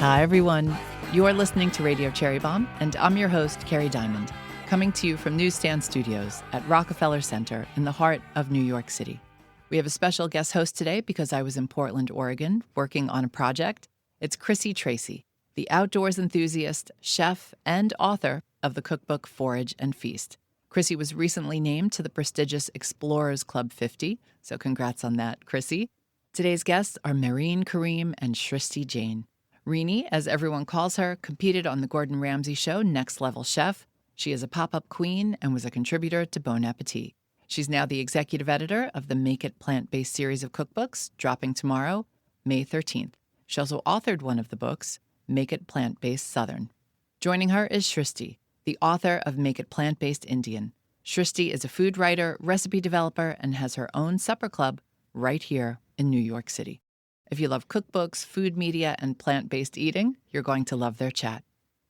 Hi, everyone. You are listening to Radio Cherry Bombe, and I'm your host, Kerry Diamond, coming to you from Newsstand Studios at Rockefeller Center in the heart of New York City. We have a special guest host today because I was in Portland, Oregon, working on a project. It's Chrissy Tracey, the outdoors enthusiast, chef, and author of the cookbook Forage Feast. Chrissy was recently named to the prestigious Explorers Club 50, so congrats on that, Chrissy. Today's guests are Mehreen Karim and Srishti Jain. Reenie, as everyone calls her, competed on the Gordon Ramsay show Next Level Chef. She is a pop-up queen and was a contributor to Bon Appétit. She's now the executive editor of the Make It Plant-Based series of cookbooks, dropping tomorrow, May 13th. She also authored one of the books, Make It Plant-Based Southern. Joining her is Srishti, the author of Make It Plant-Based Indian. Srishti is a food writer, recipe developer, and has her own supper club right here in New York City. If you love cookbooks, food media, and plant-based eating, you're going to love their chat.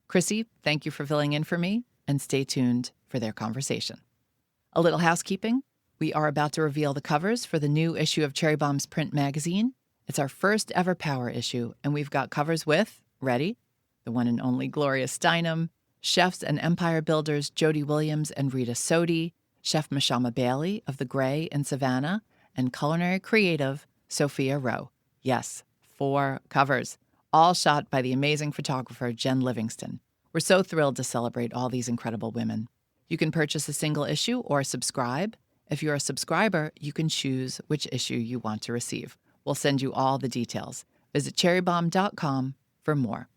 Chrissy, thank you for filling in for me, and stay tuned for their conversation. A little housekeeping. We are about to reveal the covers for the new issue of Cherry Bombe's print magazine. It's our first ever power issue, and we've got covers with, ready, the one and only Gloria Steinem, chefs and empire builders Jody Williams and Rita Sodi, Chef Mashama Bailey of The Gray in Savannah, and culinary creative Sophia Rowe. Yes, 4 covers, all shot by the amazing photographer Jen Livingston. We're so thrilled to celebrate all these incredible women. You can purchase a single issue or subscribe. If you're a subscriber, you can choose which issue you want to receive. We'll send you all the details. Visit cherrybombe.com for more.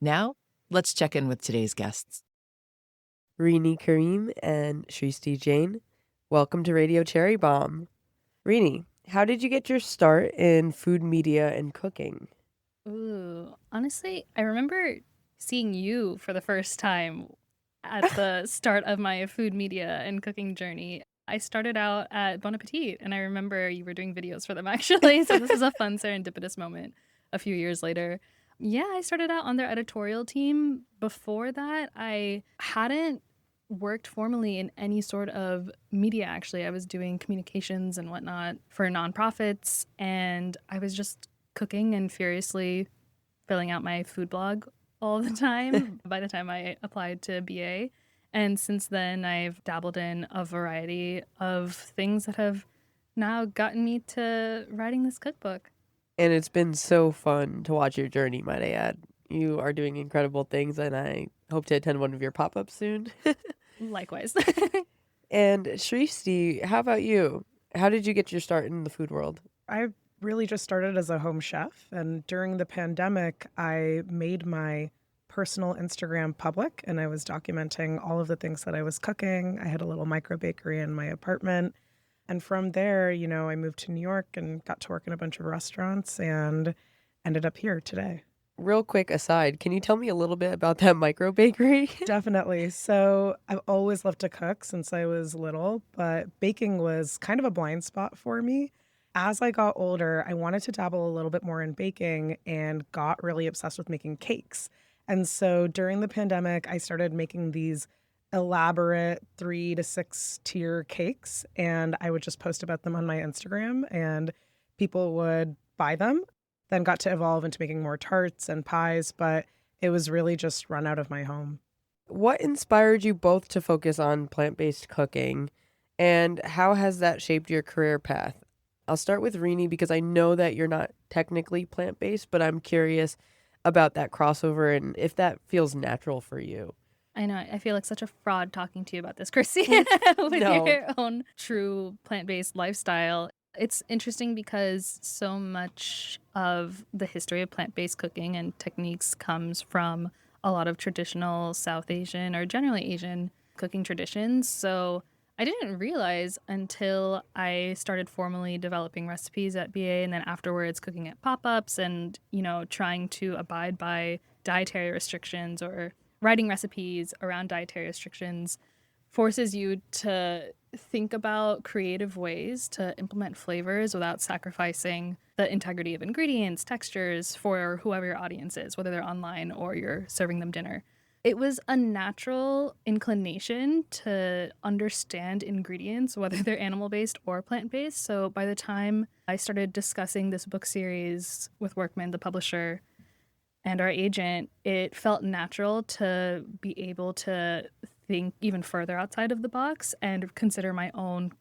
Now, let's check in with today's guests. Reenie Karim and Srishti Jain, welcome to Radio Cherry Bombe. Reenie, how did you get your start in food media and cooking? Ooh, honestly, I remember seeing you for the first time at the start of my food media and cooking journey. I started out at Bon Appétit, and I remember you were doing videos for them, actually. So this is a fun serendipitous moment a few years later. Yeah, I started out on their editorial team. Before that, I hadn't worked formally in any sort of media, actually. I was doing communications and whatnot for nonprofits, and I was just cooking and furiously filling out my food blog all the time by the time I applied to BA. And since then, I've dabbled in a variety of things that have now gotten me to writing this cookbook. And it's been so fun to watch your journey, might I add. You are doing incredible things, and I hope to attend one of your pop-ups soon. Likewise. And Srishti, how about you? How did you get your start in the food world? I really just started as a home chef, and during the pandemic, I made my personal Instagram public, and I was documenting all of the things that I was cooking. I had a little micro bakery in my apartment, and from there, I moved to New York and got to work in a bunch of restaurants and ended up here today. Real quick aside, can you tell me a little bit about that micro bakery? Definitely. So I've always loved to cook since I was little, but baking was kind of a blind spot for me. As I got older, I wanted to dabble a little bit more in baking and got really obsessed with making cakes. And so during the pandemic, I started making these elaborate 3 to 6 tier cakes, and I would just post about them on my Instagram, and people would buy them. Then got to evolve into making more tarts and pies, but it was really just run out of my home. What inspired you both to focus on plant-based cooking, and how has that shaped your career path? I'll start with Reenie because I know that you're not technically plant-based, but I'm curious about that crossover and if that feels natural for you. I know. I feel like such a fraud talking to you about this, Chrissy, with No. your own true plant-based lifestyle. It's interesting because so much of the history of plant-based cooking and techniques comes from a lot of traditional South Asian or generally Asian cooking traditions. So I didn't realize until I started formally developing recipes at BA and then afterwards cooking at pop-ups and, trying to abide by dietary restrictions or writing recipes around dietary restrictions forces you to think about creative ways to implement flavors without sacrificing the integrity of ingredients, textures for whoever your audience is, whether they're online or you're serving them dinner. It was a natural inclination to understand ingredients, whether they're animal-based or plant-based. So by the time I started discussing this book series with Workman, the publisher, and our agent, it felt natural to be able to think even further outside of the box and consider my own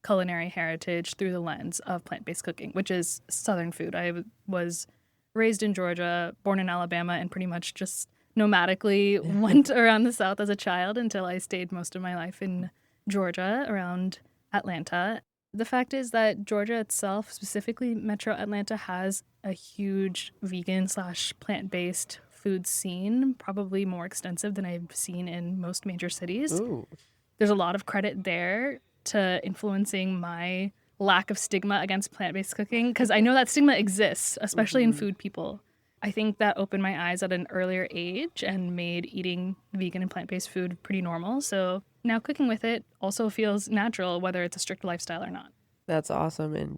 culinary heritage through the lens of plant-based cooking, which is Southern food. I was raised in Georgia, born in Alabama, and pretty much just nomadically went around the South as a child until I stayed most of my life in Georgia, around Atlanta. The fact is that Georgia itself, specifically Metro Atlanta, has a huge vegan/plant-based food scene, probably more extensive than I've seen in most major cities. Ooh. There's a lot of credit there to influencing my lack of stigma against plant-based cooking, because I know that stigma exists, especially in food people. I think that opened my eyes at an earlier age and made eating vegan and plant-based food pretty normal. So now cooking with it also feels natural, whether it's a strict lifestyle or not. That's awesome. And,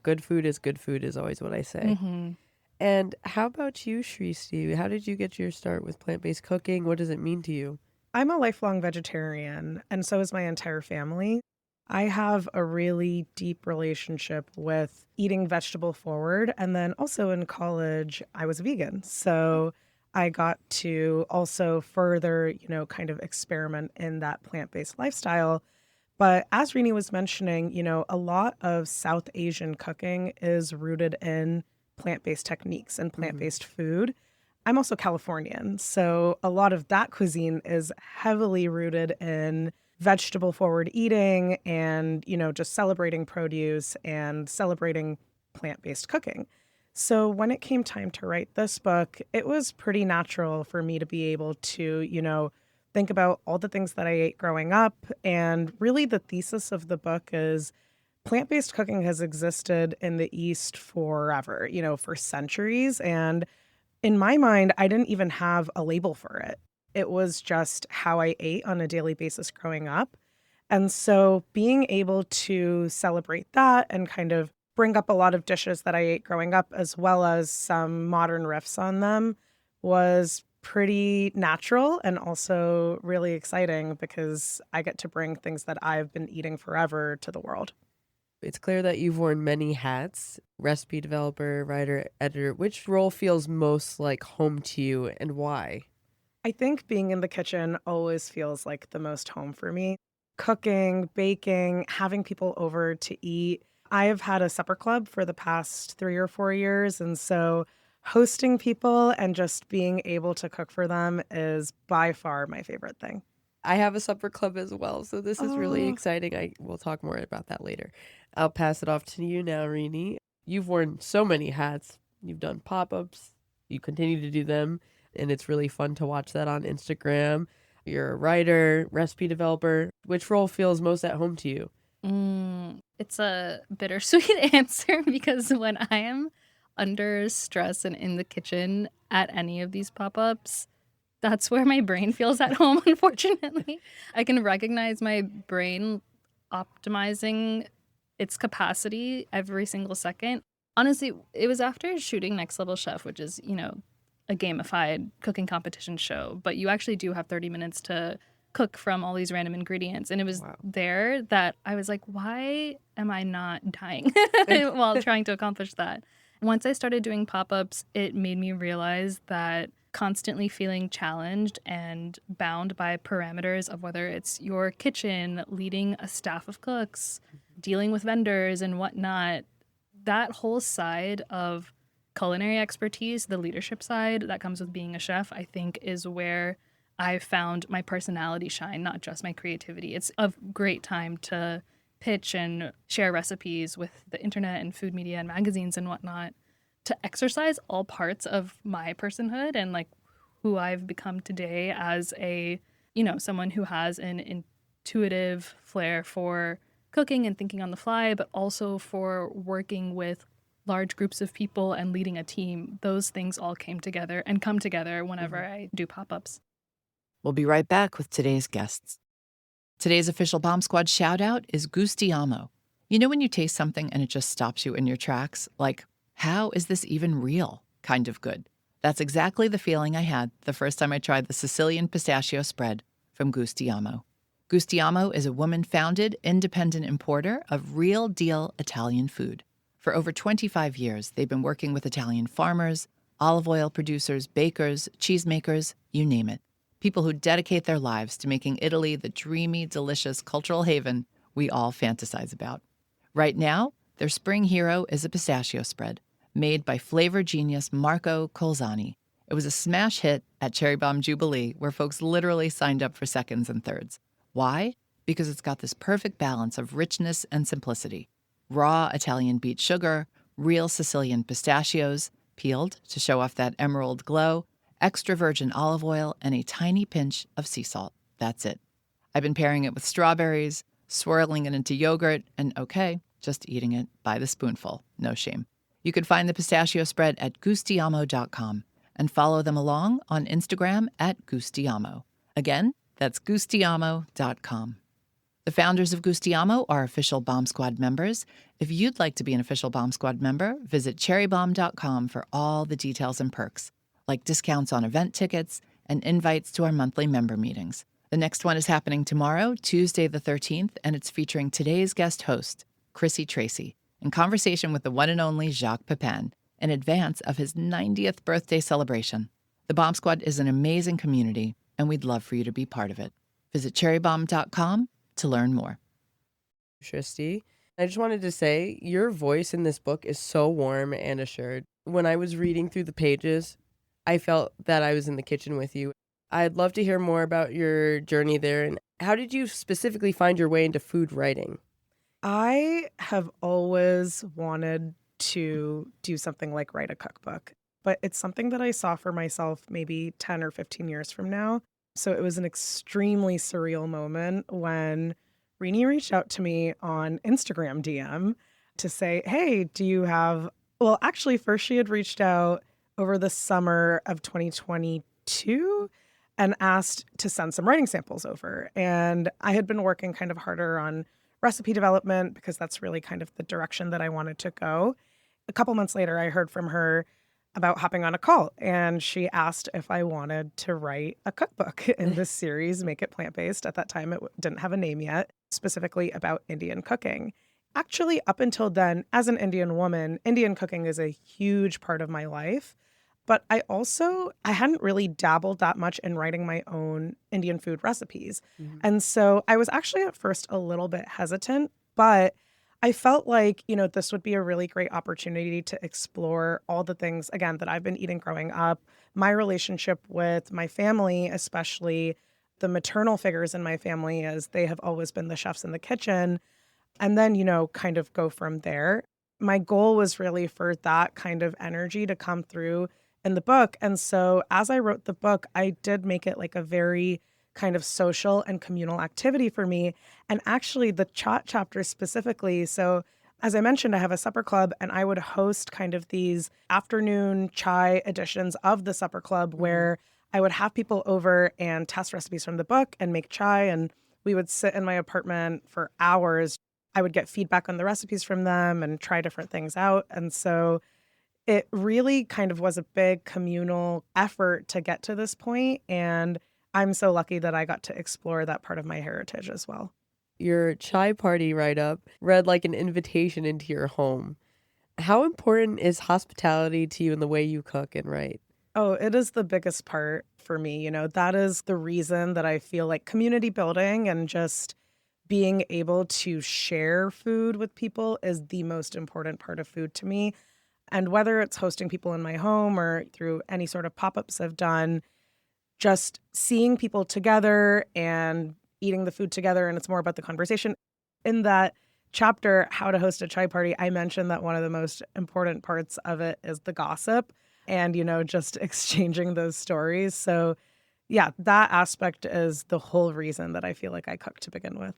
good food is always what I say. Mm-hmm. And how about you, Srishti? How did you get your start with plant-based cooking? What does it mean to you? I'm a lifelong vegetarian, and so is my entire family. I have a really deep relationship with eating vegetable forward. And then also in college, I was vegan. So I got to also further, kind of experiment in that plant-based lifestyle. But as Reenie was mentioning, a lot of South Asian cooking is rooted in plant-based techniques and plant-based food. I'm also Californian, so a lot of that cuisine is heavily rooted in vegetable forward eating and, just celebrating produce and celebrating plant-based cooking. So when it came time to write this book, it was pretty natural for me to be able to, think about all the things that I ate growing up. And really the thesis of the book is plant-based cooking has existed in the East forever, for centuries. And in my mind, I didn't even have a label for it. It was just how I ate on a daily basis growing up. And so being able to celebrate that and kind of bring up a lot of dishes that I ate growing up, as well as some modern riffs on them, was pretty natural and also really exciting because I get to bring things that I've been eating forever to the world. It's clear that you've worn many hats: recipe developer, writer, editor. Which role feels most like home to you, and why? I think being in the kitchen always feels like the most home for me. Cooking, baking, having people over to eat. I have had a supper club for the past 3 or 4 years, and so hosting people and just being able to cook for them is by far my favorite thing. I have a supper club as well, so this is really Oh. exciting. We'll talk more about that later. I'll pass it off to you now, Reenie. You've worn so many hats. You've done pop-ups. You continue to do them, and it's really fun to watch that on Instagram. You're a writer, recipe developer. Which role feels most at home to you? It's a bittersweet answer because when I am under stress and in the kitchen at any of these pop-ups, that's where my brain feels at home, unfortunately. I can recognize my brain optimizing its capacity every single second. Honestly, it was after shooting Next Level Chef, which is, a gamified cooking competition show, but you actually do have 30 minutes to cook from all these random ingredients. And it was there that I was like, why am I not dying while trying to accomplish that? Once I started doing pop-ups, it made me realize that constantly feeling challenged and bound by parameters of whether it's your kitchen, leading a staff of cooks, dealing with vendors and whatnot, that whole side of culinary expertise, the leadership side that comes with being a chef, I think is where I've found my personality shine, not just my creativity. It's a great time to pitch and share recipes with the internet and food media and magazines and whatnot, to exercise all parts of my personhood and like who I've become today as a, someone who has an intuitive flair for cooking and thinking on the fly, but also for working with large groups of people and leading a team. Those things all came together and come together whenever I do pop-ups. We'll be right back with today's guests. Today's official Bomb Squad shout out is Gustiamo. You know when you taste something and it just stops you in your tracks? Like, how is this even real? Kind of good. That's exactly the feeling I had the first time I tried the Sicilian pistachio spread from Gustiamo. Gustiamo is a woman-founded, independent importer of real-deal Italian food. For over 25 years, they've been working with Italian farmers, olive oil producers, bakers, cheesemakers, you name it. People who dedicate their lives to making Italy the dreamy, delicious cultural haven we all fantasize about. Right now, their spring hero is a pistachio spread made by flavor genius Marco Colzani. It was a smash hit at Cherry Bombe Jubilee, where folks literally signed up for seconds and thirds. Why? Because it's got this perfect balance of richness and simplicity. Raw Italian beet sugar, real Sicilian pistachios, peeled to show off that emerald glow, extra virgin olive oil, and a tiny pinch of sea salt. That's it. I've been pairing it with strawberries, swirling it into yogurt, and okay, just eating it by the spoonful. No shame. You can find the pistachio spread at gustiamo.com and follow them along on Instagram at Gustiamo. Again, that's gustiamo.com. The founders of Gustiamo are official Bombe Squad members. If you'd like to be an official Bombe Squad member, visit cherrybombe.com for all the details and perks, like discounts on event tickets and invites to our monthly member meetings. The next one is happening tomorrow, Tuesday the 13th, and it's featuring today's guest host, Chrissy Tracey, in conversation with the one and only Jacques Pepin, in advance of his 90th birthday celebration. The Bombe Squad is an amazing community, and we'd love for you to be part of it. Visit cherrybombe.com to learn more. Srishti, I just wanted to say your voice in this book is so warm and assured. When I was reading through the pages, I felt that I was in the kitchen with you. I'd love to hear more about your journey there. And how did you specifically find your way into food writing? I have always wanted to do something like write a cookbook, but it's something that I saw for myself maybe 10 or 15 years from now. So it was an extremely surreal moment when Reenie reached out to me on Instagram DM to say, hey, do you have... Well, actually, first she had reached out over the summer of 2022 and asked to send some writing samples over. And I had been working kind of harder on recipe development because that's really kind of the direction that I wanted to go. A couple months later, I heard from her about hopping on a call, and she asked if I wanted to write a cookbook in this series, Make It Plant-Based. At that time, it didn't have a name yet, specifically about Indian cooking. Actually, up until then, as an Indian woman, Indian cooking is a huge part of my life. But I hadn't really dabbled that much in writing my own Indian food recipes. Mm-hmm. And so I was actually at first a little bit hesitant, but I felt like, this would be a really great opportunity to explore all the things, again, that I've been eating growing up, my relationship with my family, especially the maternal figures in my family, as they have always been the chefs in the kitchen, and then, kind of go from there. My goal was really for that kind of energy to come through in the book. And so as I wrote the book, I did make it like a very kind of social and communal activity for me. And actually the chat chapter specifically. So as I mentioned, I have a supper club, and I would host kind of these afternoon chai editions of the supper club where I would have people over and test recipes from the book and make chai. And we would sit in my apartment for hours. I would get feedback on the recipes from them and try different things out. And so it really kind of was a big communal effort to get to this point. And I'm so lucky that I got to explore that part of my heritage as well. Your chai party write-up read like an invitation into your home. How important is hospitality to you in the way you cook and write? Oh, it is the biggest part for me. That is the reason that I feel like community building and just being able to share food with people is the most important part of food to me. And whether it's hosting people in my home or through any sort of pop-ups I've done, just seeing people together and eating the food together, and it's more about the conversation. In that chapter, How to Host a Chai Party, I mentioned that one of the most important parts of it is the gossip and, just exchanging those stories. So yeah, that aspect is the whole reason that I feel like I cook to begin with.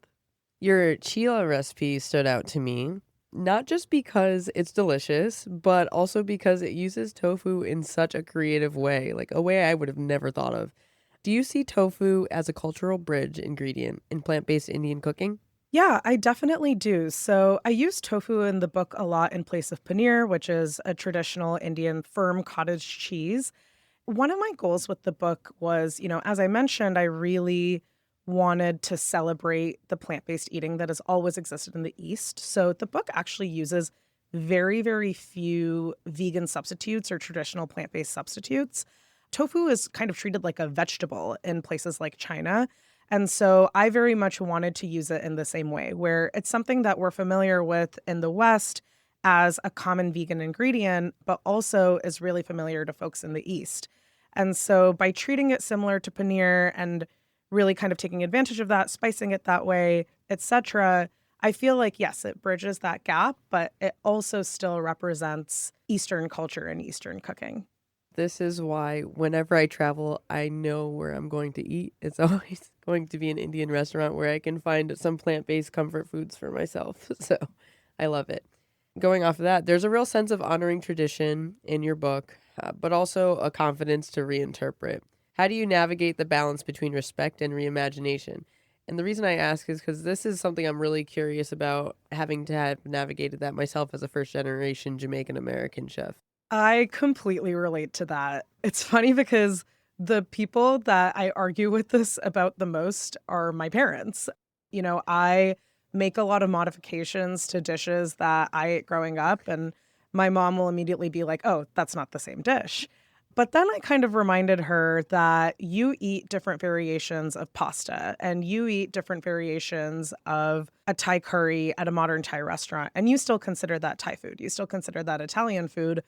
Your chila recipe stood out to me, not just because it's delicious, but also because it uses tofu in such a creative way, like a way I would have never thought of. Do you see tofu as a cultural bridge ingredient in plant-based Indian cooking? Yeah, I definitely do. So I use tofu in the book a lot in place of paneer, which is a traditional Indian firm cottage cheese. One of my goals with the book was, as I mentioned, I really wanted to celebrate the plant-based eating that has always existed in the East. So the book actually uses very, very few vegan substitutes or traditional plant-based substitutes. Tofu is kind of treated like a vegetable in places like China. And so I very much wanted to use it in the same way, where it's something that we're familiar with in the West as a common vegan ingredient, but also is really familiar to folks in the East. And so by treating it similar to paneer and really kind of taking advantage of that, spicing it that way, etc., I feel like, yes, it bridges that gap, but it also still represents Eastern culture and Eastern cooking. This is why whenever I travel, I know where I'm going to eat. It's always going to be an Indian restaurant where I can find some plant-based comfort foods for myself. So I love it. Going off of that, there's a real sense of honoring tradition in your book, but also a confidence to reinterpret. How do you navigate the balance between respect and reimagination? And the reason I ask is because this is something I'm really curious about, having to have navigated that myself as a first-generation Jamaican-American chef. I completely relate to that. It's funny because the people that I argue with this about the most are my parents. You know, I make a lot of modifications to dishes that I ate growing up, and my mom will immediately be like, oh, that's not the same dish. But then I kind of reminded her that you eat different variations of pasta and you eat different variations of a Thai curry at a modern Thai restaurant, and you still consider that Thai food. You still consider that Italian food.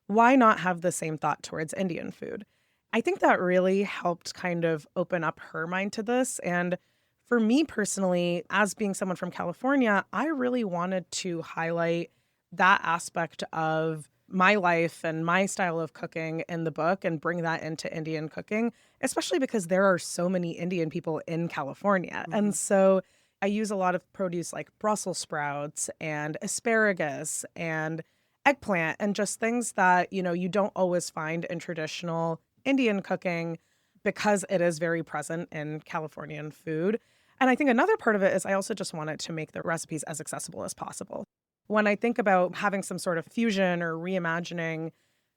Why not have the same thought towards Indian food? I think that really helped kind of open up her mind to this. And for me personally, as being someone from California, I really wanted to highlight that aspect of my life and my style of cooking in the book and bring that into Indian cooking, especially because there are so many Indian people in California. Mm-hmm. And so I use a lot of produce like Brussels sprouts and asparagus and eggplant and just things that, you know, you don't always find in traditional Indian cooking because it is very present in Californian food. And I think another part of it is I also just wanted to make the recipes as accessible as possible. When I think about having some sort of fusion or reimagining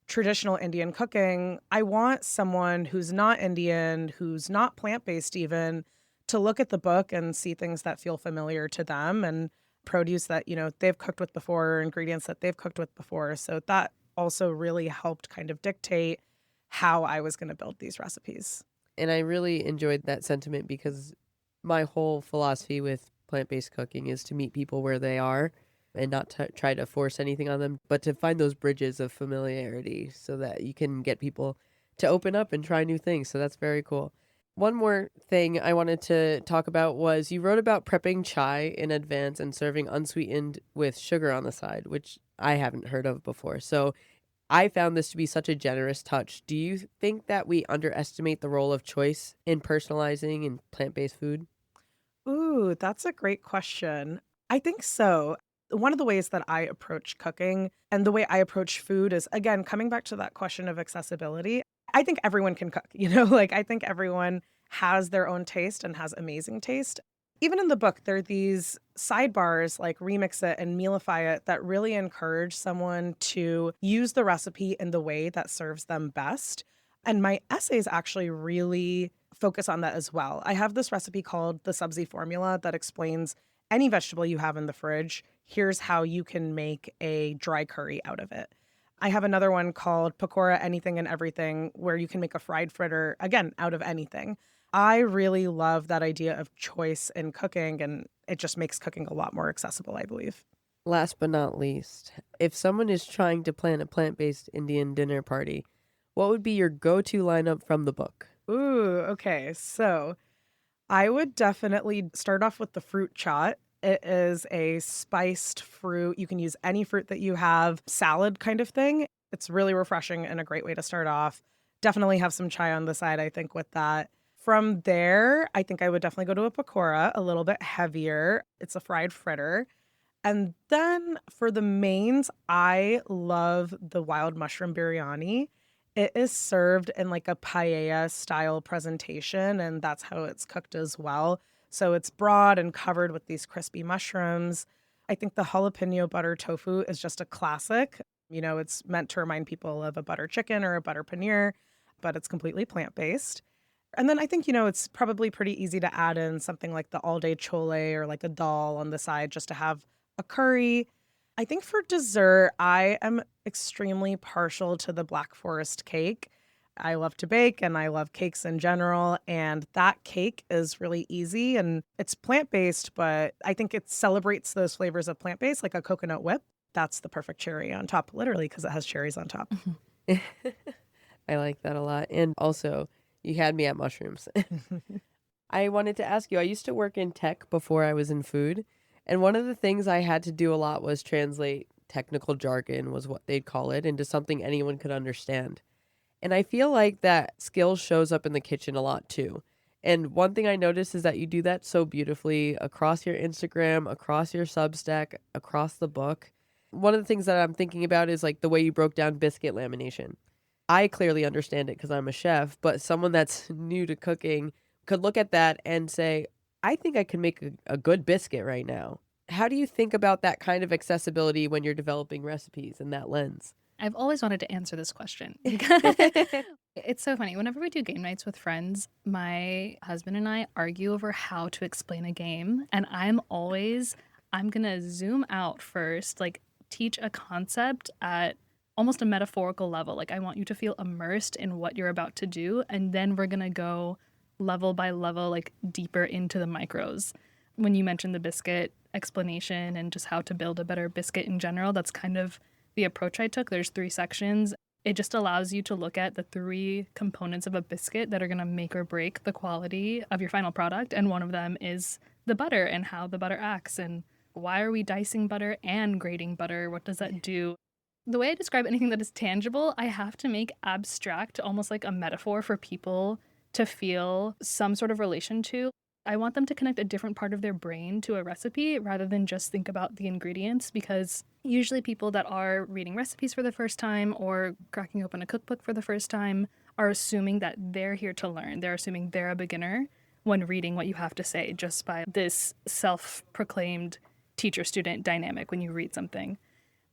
traditional Indian cooking, I want someone who's not Indian, who's not plant-based even, to look at the book and see things that feel familiar to them and produce that, you know, they've cooked with before, or ingredients that they've cooked with before. So that also really helped kind of dictate how I was going to build these recipes. And I really enjoyed that sentiment because my whole philosophy with plant-based cooking is to meet people where they are and not to try to force anything on them, but to find those bridges of familiarity so that you can get people to open up and try new things. So that's very cool. One more thing I wanted to talk about was you wrote about prepping chai in advance and serving unsweetened with sugar on the side, which I haven't heard of before. So I found this to be such a generous touch. Do you think that we underestimate the role of choice in personalizing in plant-based food? Ooh, that's a great question. I think so. One of the ways that I approach cooking and the way I approach food is, again, coming back to that question of accessibility. I think everyone can cook, you know, like I think everyone has their own taste and has amazing taste. Even in the book, there are these sidebars like Remix It and Mealify It that really encourage someone to use the recipe in the way that serves them best. And my essays actually really focus on that as well. I have this recipe called the Sabzi Formula that explains any vegetable you have in the fridge, here's how you can make a dry curry out of it. I have another one called Pakora Anything and Everything, where you can make a fried fritter, again, out of anything. I really love that idea of choice in cooking, and it just makes cooking a lot more accessible, I believe. Last but not least, if someone is trying to plan a plant-based Indian dinner party, what would be your go-to lineup from the book? Ooh, okay. So I would definitely start off with the fruit chaat. It is a spiced fruit. You can use any fruit that you have, salad kind of thing. It's really refreshing and a great way to start off. Definitely have some chai on the side, I think, with that. From there, I think I would definitely go to a pakora, a little bit heavier. It's a fried fritter. And then for the mains, I love the wild mushroom biryani. It is served in like a paella style presentation, and that's how it's cooked as well. So it's broad and covered with these crispy mushrooms. I think the jalapeno butter tofu is just a classic. You know, it's meant to remind people of a butter chicken or a butter paneer, but it's completely plant-based. And then I think, you know, it's probably pretty easy to add in something like the all-day chole or like a dal on the side just to have a curry. I think for dessert, I am extremely partial to the Black Forest cake. I love to bake and I love cakes in general. And that cake is really easy and it's plant based, but I think it celebrates those flavors of plant based, like a coconut whip. That's the perfect cherry on top, literally, because it has cherries on top. I like that a lot. And also, you had me at mushrooms. I wanted to ask you, I used to work in tech before I was in food. And one of the things I had to do a lot was translate technical jargon, was what they'd call it, into something anyone could understand. And I feel like that skill shows up in the kitchen a lot too. And one thing I noticed is that you do that so beautifully across your Instagram, across your Substack, across the book. One of the things that I'm thinking about is like the way you broke down biscuit lamination. I clearly understand it because I'm a chef, but someone that's new to cooking could look at that and say, I think I can make a good biscuit right now. How do you think about that kind of accessibility when you're developing recipes in that lens? I've always wanted to answer this question. It's so funny. Whenever we do game nights with friends, my husband and I argue over how to explain a game. And I'm going to zoom out first, like teach a concept at almost a metaphorical level. Like I want you to feel immersed in what you're about to do. And then we're going to go level by level, like deeper into the micros. When you mentioned the biscuit explanation and just how to build a better biscuit in general, that's kind of the approach I took. There's 3 sections. It just allows you to look at the 3 components of a biscuit that are going to make or break the quality of your final product. And one of them is the butter and how the butter acts. And why are we dicing butter and grating butter? What does that do? The way I describe anything that is tangible, I have to make abstract, almost like a metaphor for people to feel some sort of relation to. I want them to connect a different part of their brain to a recipe rather than just think about the ingredients, because usually people that are reading recipes for the first time or cracking open a cookbook for the first time are assuming that they're here to learn. They're assuming they're a beginner when reading what you have to say just by this self-proclaimed teacher-student dynamic when you read something.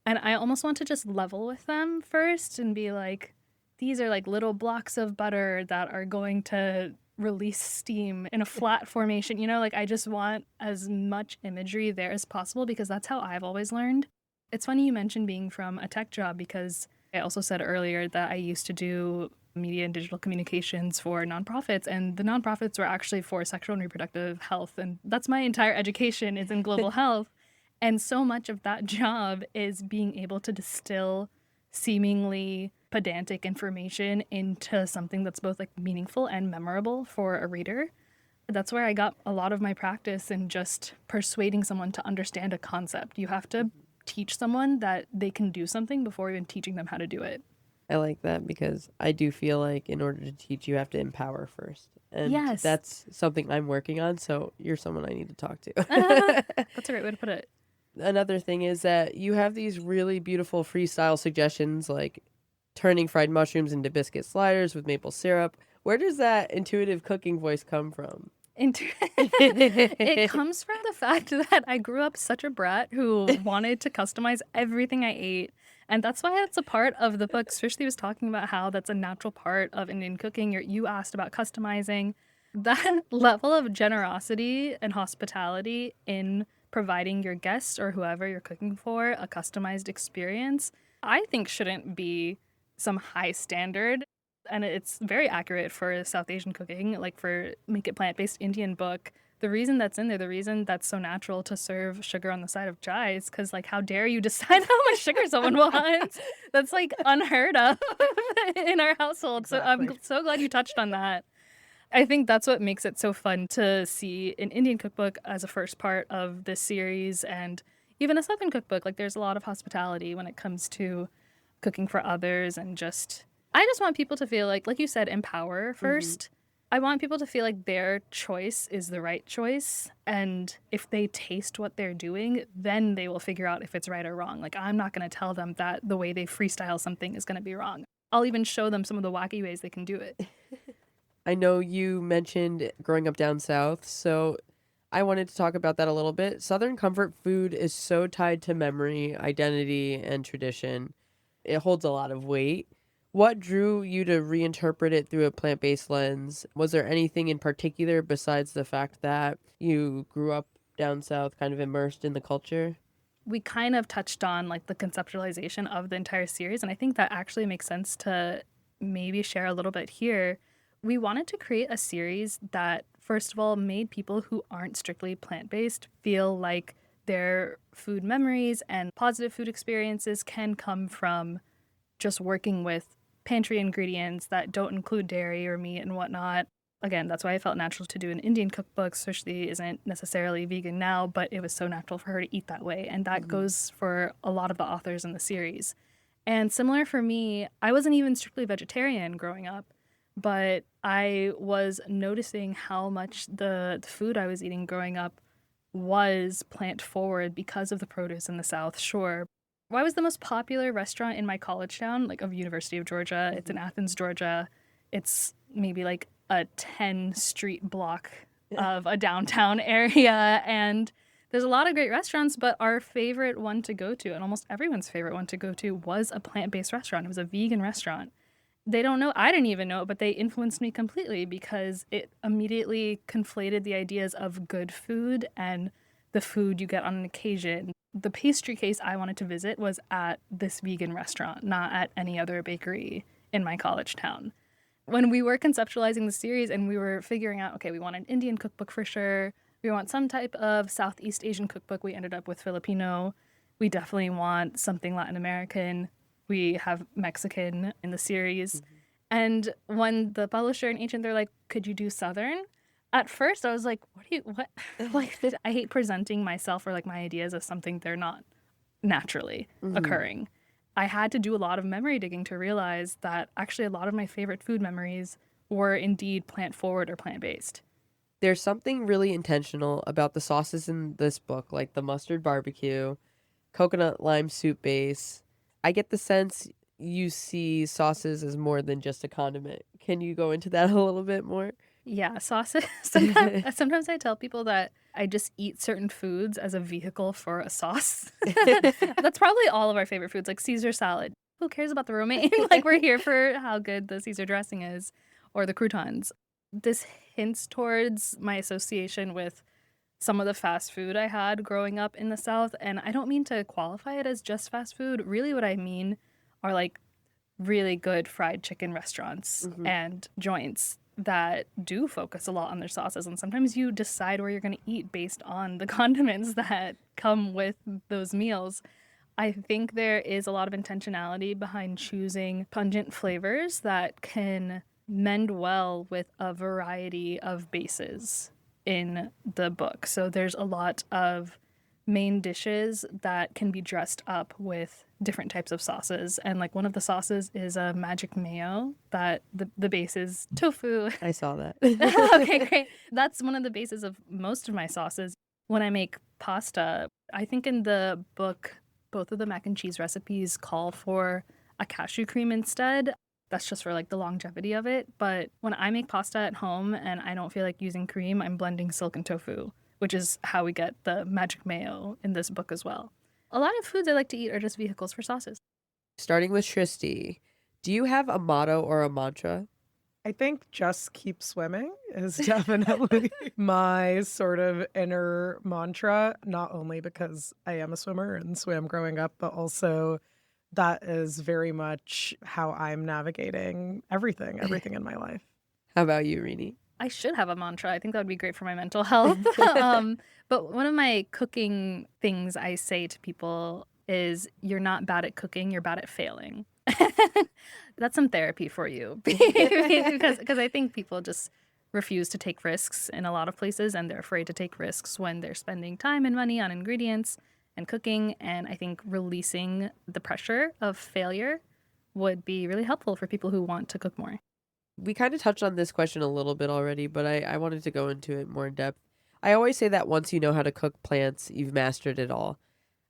And I almost want to just level with them first and be like, these are like little blocks of butter that are going to release steam in a flat formation. You know, like I just want as much imagery there as possible because that's how I've always learned. It's funny you mentioned being from a tech job because I also said earlier that I used to do media and digital communications for nonprofits, and the nonprofits were actually for sexual and reproductive health. And that's my entire education is in global health. And so much of that job is being able to distill seemingly pedantic information into something that's both like meaningful and memorable for a reader. That's where I got a lot of my practice in just persuading someone to understand a concept. You have to teach someone that they can do something before even teaching them how to do it. I like that because I do feel like in order to teach, you have to empower first. And Yes. that's something I'm working on, so you're someone I need to talk to. That's a great way to put it. Another thing is that you have these really beautiful freestyle suggestions like turning fried mushrooms into biscuit sliders with maple syrup. Where does that intuitive cooking voice come from? It comes from the fact that I grew up such a brat who wanted to customize everything I ate. And that's why it's a part of the book. Srishti was talking about how that's a natural part of Indian cooking. You asked about customizing. That level of generosity and hospitality in providing your guests or whoever you're cooking for a customized experience, I think shouldn't be some high standard. And it's very accurate for South Asian cooking, like for Make It Plant-Based Indian book. The reason that's in there, the reason that's so natural to serve sugar on the side of chai is because, like, how dare you decide how much sugar someone wants? That's, like, unheard of in our household. Exactly. So I'm so glad you touched on that. I think that's what makes it so fun to see an Indian cookbook as a first part of this series, and even a Southern cookbook. Like, there's a lot of hospitality when it comes to cooking for others, and I just want people to feel like you said, empower first. Mm-hmm. I want people to feel like their choice is the right choice, and if they taste what they're doing, then they will figure out if it's right or wrong. Like, I'm not going to tell them that the way they freestyle something is going to be wrong. I'll even show them some of the wacky ways they can do it. I know you mentioned growing up down south, so I wanted to talk about that a little bit. Southern comfort food is so tied to memory, identity, and tradition. It holds a lot of weight. What drew you to reinterpret it through a plant-based lens? Was there anything in particular besides the fact that you grew up down south, kind of immersed in the culture? we kind of touched on like the conceptualization of the entire series, and I think that actually makes sense to maybe share a little bit here. We wanted to create a series that, first of all, made people who aren't strictly plant-based feel like their food memories and positive food experiences can come from just working with pantry ingredients that don't include dairy or meat and whatnot. Again, that's why I felt natural to do an Indian cookbook. Srishti isn't necessarily vegan now, but it was so natural for her to eat that way. And that goes for a lot of the authors in the series. And similar for me, I wasn't even strictly vegetarian growing up, but I was noticing how much the food I was eating growing up was plant forward because of the produce in the South Shore. Why was the most popular restaurant in my college town, like of University of Georgia? It's in Athens, Georgia. It's maybe like a 10-street block of a downtown area. And there's a lot of great restaurants, but our favorite one to go to, and almost everyone's favorite one to go to, was a plant-based restaurant. It was a vegan restaurant. They don't know, I didn't even know it, but they influenced me completely because it immediately conflated the ideas of good food and the food you get on an occasion. The pastry case I wanted to visit was at this vegan restaurant, not at any other bakery in my college town. When we were conceptualizing the series and we were figuring out, okay, we want an Indian cookbook for sure. We want some type of Southeast Asian cookbook. We ended up with Filipino. We definitely want something Latin American. We have Mexican in the series. And when the publisher and agent, they're like, could you do Southern? At first, I was like, what? Like, I hate presenting myself or like my ideas as something they're not naturally occurring. I had to do a lot of memory digging to realize that actually a lot of my favorite food memories were indeed plant forward or plant-based. There's something really intentional about the sauces in this book, like the mustard barbecue, coconut lime soup base. I get the sense you see sauces as more than just a condiment. Can you go into that a little bit more? Yeah, sauces. Sometimes I tell people that I just eat certain foods as a vehicle for a sauce. That's probably all of our favorite foods, like Caesar salad. Who cares about the romaine? Like, we're here for how good the Caesar dressing is, or the croutons. This hints towards my association with some of the fast food I had growing up in the South. And I don't mean to qualify it as just fast food. Really what I mean are like really good fried chicken restaurants and joints that do focus a lot on their sauces. And sometimes you decide where you're going to eat based on the condiments that come with those meals. I think there is a lot of intentionality behind choosing pungent flavors that can mend well with a variety of bases in the book. So there's a lot of main dishes that can be dressed up with different types of sauces. And like one of the sauces is a magic mayo that the base is tofu. I saw that. Okay, great. That's one of the bases of most of my sauces. When I make pasta, I think in the book, both of the mac and cheese recipes call for a cashew cream instead. That's just for like the longevity of it. But when I make pasta at home and I don't feel like using cream, I'm blending silk and tofu, which is how we get the magic mayo in this book as well. A lot of foods I like to eat are just vehicles for sauces. Starting with Srishti, do you have a motto or a mantra? I think just keep swimming is definitely my sort of inner mantra, not only because I am a swimmer and swam growing up, but also that is very much how I'm navigating everything in my life. How about you, Reenie? I should have a mantra. I think that would be great for my mental health. But one of my cooking things I say to people is, you're not bad at cooking, you're bad at failing. That's some therapy for you. because I think people just refuse to take risks in a lot of places, and they're afraid to take risks when they're spending time and money on ingredients and cooking. And I think releasing the pressure of failure would be really helpful for people who want to cook more. We kind of touched on this question a little bit already, but I wanted to go into it more in depth. I always say that once you know how to cook plants, you've mastered it all.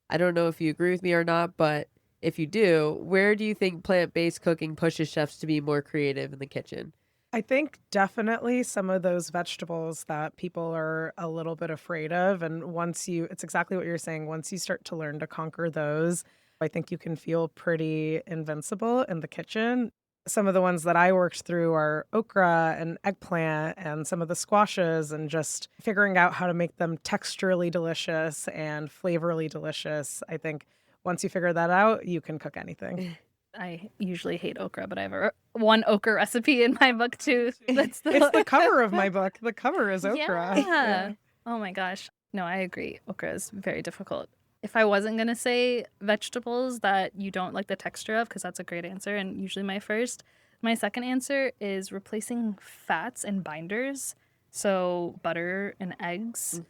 I don't know if you agree with me or not, but if you do, where do you think plant-based cooking pushes chefs to be more creative in the kitchen? I think definitely some of those vegetables that people are a little bit afraid of. And it's exactly what you're saying. Once you start to learn to conquer those, I think you can feel pretty invincible in the kitchen. Some of the ones that I worked through are okra and eggplant and some of the squashes, and just figuring out how to make them texturally delicious and flavorally delicious. I think once you figure that out, you can cook anything. I usually hate okra, but I have one okra recipe in my book too. It's the cover of my book. The cover is okra. Yeah. Oh my gosh. No, I agree. Okra is very difficult. If I wasn't going to say vegetables that you don't like the texture of, because that's a great answer and usually my first, my second answer is replacing fats and binders. So butter and eggs,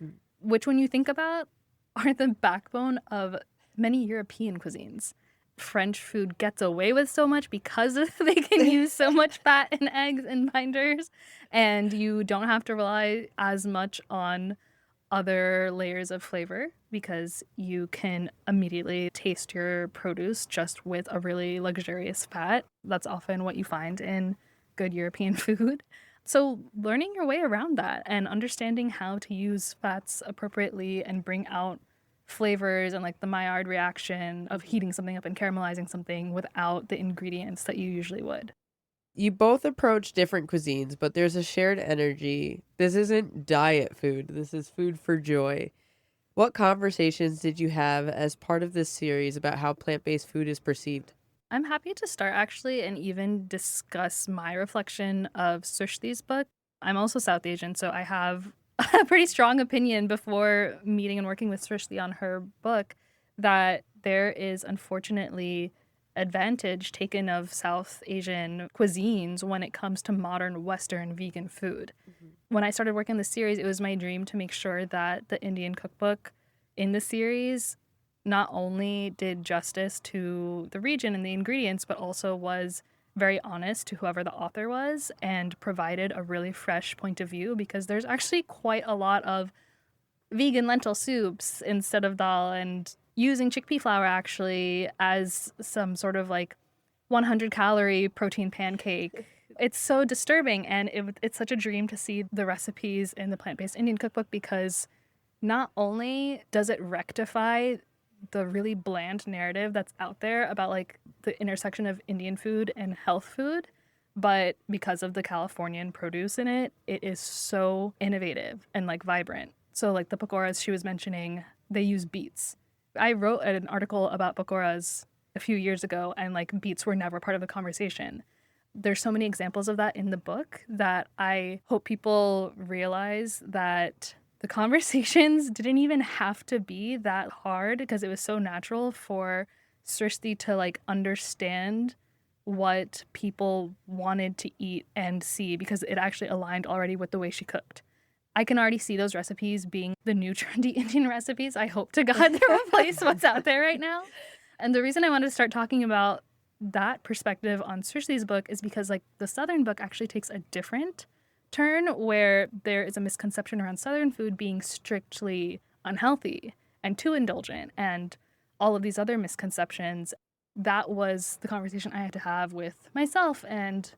which when you think about are the backbone of many European cuisines. French food gets away with so much because they can use so much fat and eggs and binders, and you don't have to rely as much on other layers of flavor because you can immediately taste your produce just with a really luxurious fat. That's often what you find in good European food. So learning your way around that and understanding how to use fats appropriately and bring out flavors and like the Maillard reaction of heating something up and caramelizing something without the ingredients that you usually would. You both approach different cuisines, but there's a shared energy. This isn't diet food. This is food for joy. What conversations did you have as part of this series about how plant-based food is perceived? I'm happy to start actually and even discuss my reflection of Srishti's book. I'm also South Asian, so I have a pretty strong opinion before meeting and working with Srishti on her book that there is unfortunately advantage taken of South Asian cuisines when it comes to modern Western vegan food. When I started working on the series, it was my dream to make sure that the Indian cookbook in the series not only did justice to the region and the ingredients, but also was very honest to whoever the author was and provided a really fresh point of view, because there's actually quite a lot of vegan lentil soups instead of dal and using chickpea flour actually as some sort of like 100-calorie protein pancake. It's so disturbing, and it's such a dream to see the recipes in the plant-based Indian cookbook, because not only does it rectify the really bland narrative that's out there about like the intersection of Indian food and health food, but because of the Californian produce in it, it is so innovative and like vibrant. So like the pakoras she was mentioning, they use beets. I wrote an article about pakoras a few years ago, and like beets were never part of the conversation. There's so many examples of that in the book that I hope people realize that the conversations didn't even have to be that hard, because it was so natural for Srishti to like understand what people wanted to eat and see, because it actually aligned already with the way she cooked. I can already see those recipes being the new trendy Indian recipes. I hope to God they replace what's out there right now. And the reason I wanted to start talking about that perspective on Srishti's book is because like the Southern book actually takes a different turn, where there is a misconception around Southern food being strictly unhealthy and too indulgent and all of these other misconceptions. That was the conversation I had to have with myself and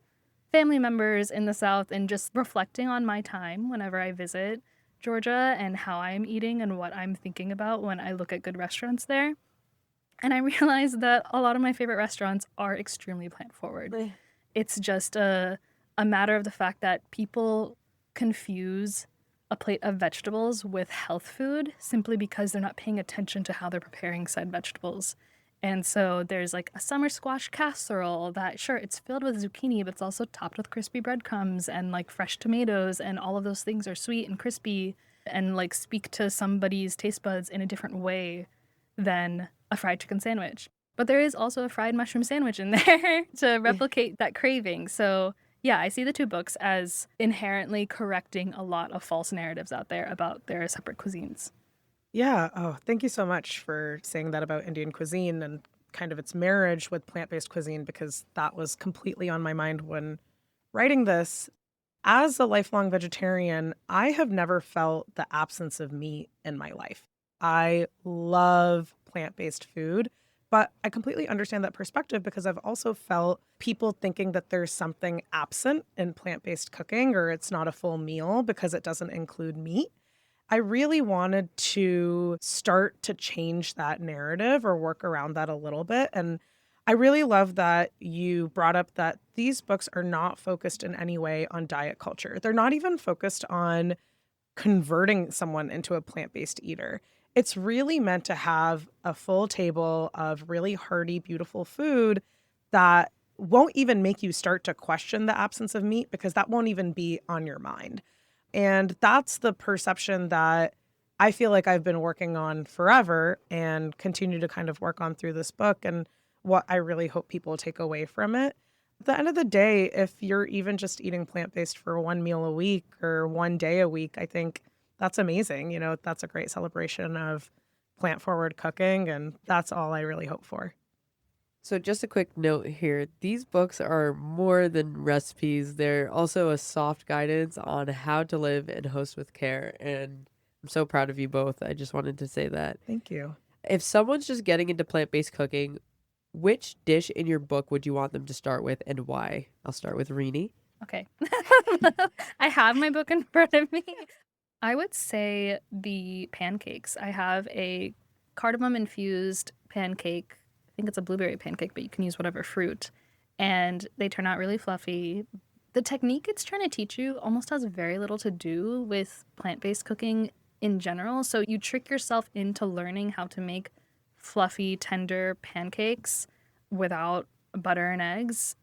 family members in the South, and just reflecting on my time whenever I visit Georgia and how I'm eating and what I'm thinking about when I look at good restaurants there. And I realized that a lot of my favorite restaurants are extremely plant forward. It's just a matter of the fact that people confuse a plate of vegetables with health food simply because they're not paying attention to how they're preparing said vegetables. And so there's like a summer squash casserole that, sure, it's filled with zucchini, but it's also topped with crispy breadcrumbs and like fresh tomatoes, and all of those things are sweet and crispy and like speak to somebody's taste buds in a different way than a fried chicken sandwich. But there is also a fried mushroom sandwich in there to replicate that craving. So yeah, I see the two books as inherently correcting a lot of false narratives out there about their separate cuisines. Yeah. Oh, thank you so much for saying that about Indian cuisine and kind of its marriage with plant-based cuisine, because that was completely on my mind when writing this. As a lifelong vegetarian, I have never felt the absence of meat in my life. I love plant-based food, but I completely understand that perspective, because I've also felt people thinking that there's something absent in plant-based cooking, or it's not a full meal because it doesn't include meat. I really wanted to start to change that narrative or work around that a little bit. And I really love that you brought up that these books are not focused in any way on diet culture. They're not even focused on converting someone into a plant-based eater. It's really meant to have a full table of really hearty, beautiful food that won't even make you start to question the absence of meat because that won't even be on your mind. And that's the perception that I feel like I've been working on forever and continue to kind of work on through this book and what I really hope people take away from it. At the end of the day, if you're even just eating plant-based for one meal a week or one day a week, I think that's amazing. You know, that's a great celebration of plant-forward cooking, and that's all I really hope for. So just a quick note here. These books are more than recipes. They're also a soft guidance on how to live and host with care. And I'm so proud of you both. I just wanted to say that. Thank you. If someone's just getting into plant-based cooking, which dish in your book would you want them to start with and why? I'll start with Reenie. Okay. I have my book in front of me. I would say the pancakes. I have a cardamom-infused pancake. I think it's a blueberry pancake, but you can use whatever fruit. And they turn out really fluffy. The technique it's trying to teach you almost has very little to do with plant-based cooking in general. So you trick yourself into learning how to make fluffy, tender pancakes without butter and eggs.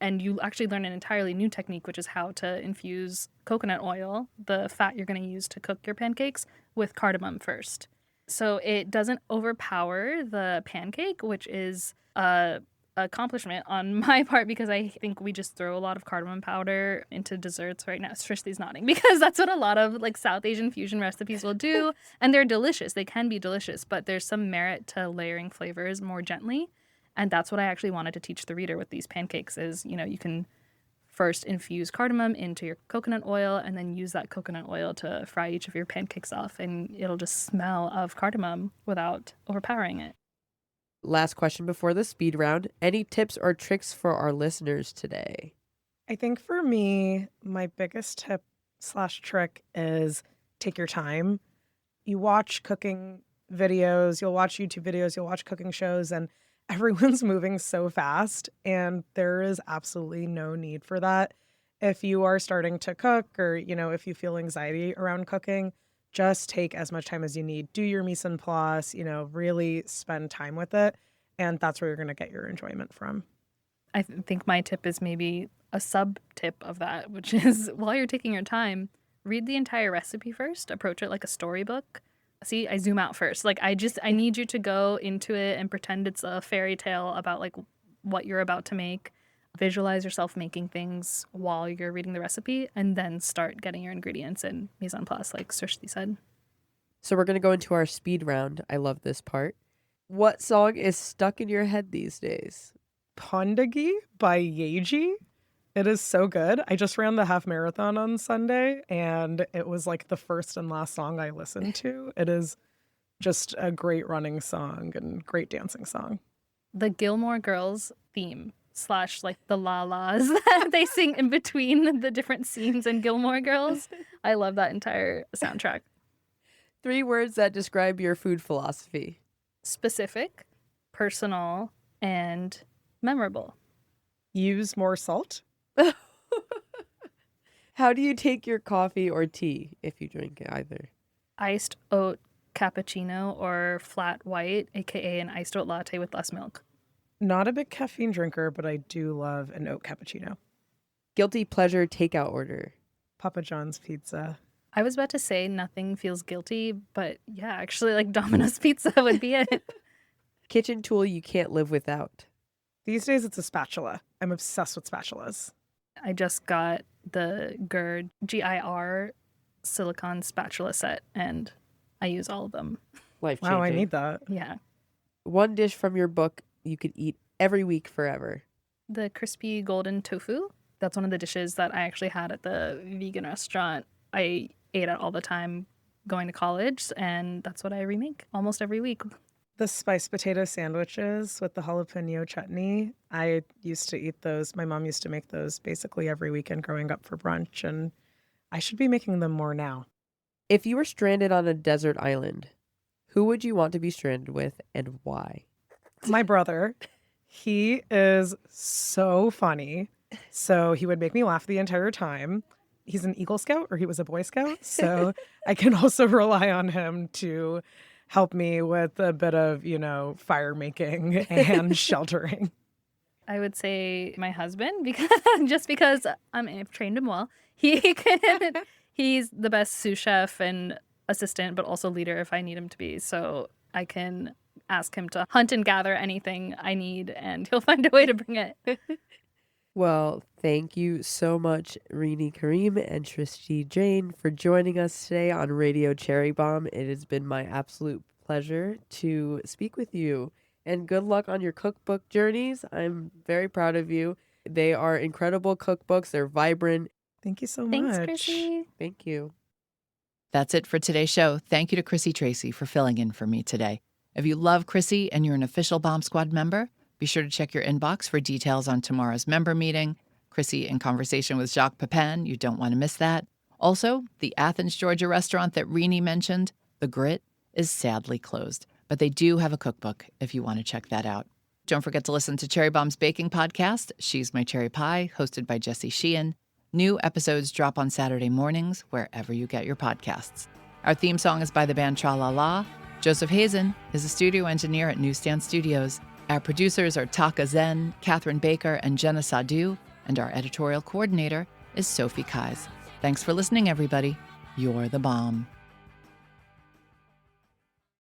And you actually learn an entirely new technique, which is how to infuse coconut oil, the fat you're going to use to cook your pancakes, with cardamom first. So it doesn't overpower the pancake, which is a accomplishment on my part because I think we just throw a lot of cardamom powder into desserts right now. Srishti's nodding because that's what a lot of like South Asian fusion recipes will do. And they're delicious. They can be delicious, but there's some merit to layering flavors more gently. And that's what I actually wanted to teach the reader with these pancakes is, you know, you can first infuse cardamom into your coconut oil and then use that coconut oil to fry each of your pancakes off. And it'll just smell of cardamom without overpowering it. Last question before the speed round. Any tips or tricks for our listeners today? I think for me, my biggest tip / trick is take your time. You watch cooking videos, you'll watch YouTube videos, you'll watch cooking shows, and everyone's moving so fast, and there is absolutely no need for that. If you are starting to cook or, you know, if you feel anxiety around cooking, just take as much time as you need. Do your mise en place, you know, really spend time with it. And that's where you're going to get your enjoyment from. I think my tip is maybe a sub tip of that, which is while you're taking your time, read the entire recipe first, approach it like a storybook. See, I zoom out first. Like I need you to go into it and pretend it's a fairy tale about like what you're about to make. Visualize yourself making things while you're reading the recipe and then start getting your ingredients in mise en place, like Srishti said. So we're going to go into our speed round. I love this part. What song is stuck in your head these days? Pondagi by Yeji. It is so good. I just ran the half marathon on Sunday, and it was like the first and last song I listened to. It is just a great running song and great dancing song. The Gilmore Girls theme / like the la-las that they sing in between the different scenes in Gilmore Girls. I love that entire soundtrack. 3 words that describe your food philosophy. Specific, personal, and memorable. Use more salt. How do you take your coffee or tea if you drink either? Iced oat cappuccino or flat white, aka an iced oat latte with less milk. Not a big caffeine drinker, but I do love an oat cappuccino. Guilty pleasure takeout order. Papa John's pizza. I was about to say nothing feels guilty, but yeah, actually like Domino's pizza would be it. Kitchen tool you can't live without. These days it's a spatula. I'm obsessed with spatulas. I just got the GIR silicone spatula set and I use all of them. Life-changing. Wow, I need that. Yeah. One dish from your book you could eat every week forever. The crispy golden tofu. That's one of the dishes that I actually had at the vegan restaurant I ate at all the time going to college, and that's what I remake almost every week. The spiced potato sandwiches with the jalapeno chutney. I used to eat those. My mom used to make those basically every weekend growing up for brunch, and I should be making them more now. If you were stranded on a desert island, who would you want to be stranded with and why? My brother. He is so funny. So he would make me laugh the entire time. He's an Eagle Scout, or he was a Boy Scout. So I can also rely on him to help me with a bit of, fire making and sheltering. I would say my husband, because because I've trained him well. He's the best sous chef and assistant, but also leader if I need him to be. So I can ask him to hunt and gather anything I need, and he'll find a way to bring it. Well, thank you so much, Reenie Karim and Srishti Jain, for joining us today on Radio Cherry Bombe. It has been my absolute pleasure to speak with you. And good luck on your cookbook journeys. I'm very proud of you. They are incredible cookbooks. They're vibrant. Thank you so Thanks, much. Chrissy. Thank you. That's it for today's show. Thank you to Chrissy Tracey for filling in for me today. If you love Chrissy and you're an official Bombe Squad member, be sure to check your inbox for details on tomorrow's member meeting. Chrissy in conversation with Jacques Pepin. You don't want to miss that. Also, the Athens, Georgia restaurant that Reenie mentioned, The Grit, is sadly closed. But they do have a cookbook if you want to check that out. Don't forget to listen to Cherry Bombe's baking podcast, She's My Cherry Pie, hosted by Jessie Sheehan. New episodes drop on Saturday mornings wherever you get your podcasts. Our theme song is by the band Tra La La. Joseph Hazen is a studio engineer at Newsstand Studios. Our producers are Taka Zen, Catherine Baker, and Jenna Sadu, and our editorial coordinator is Sophie Kais. Thanks for listening, everybody. You're the bomb.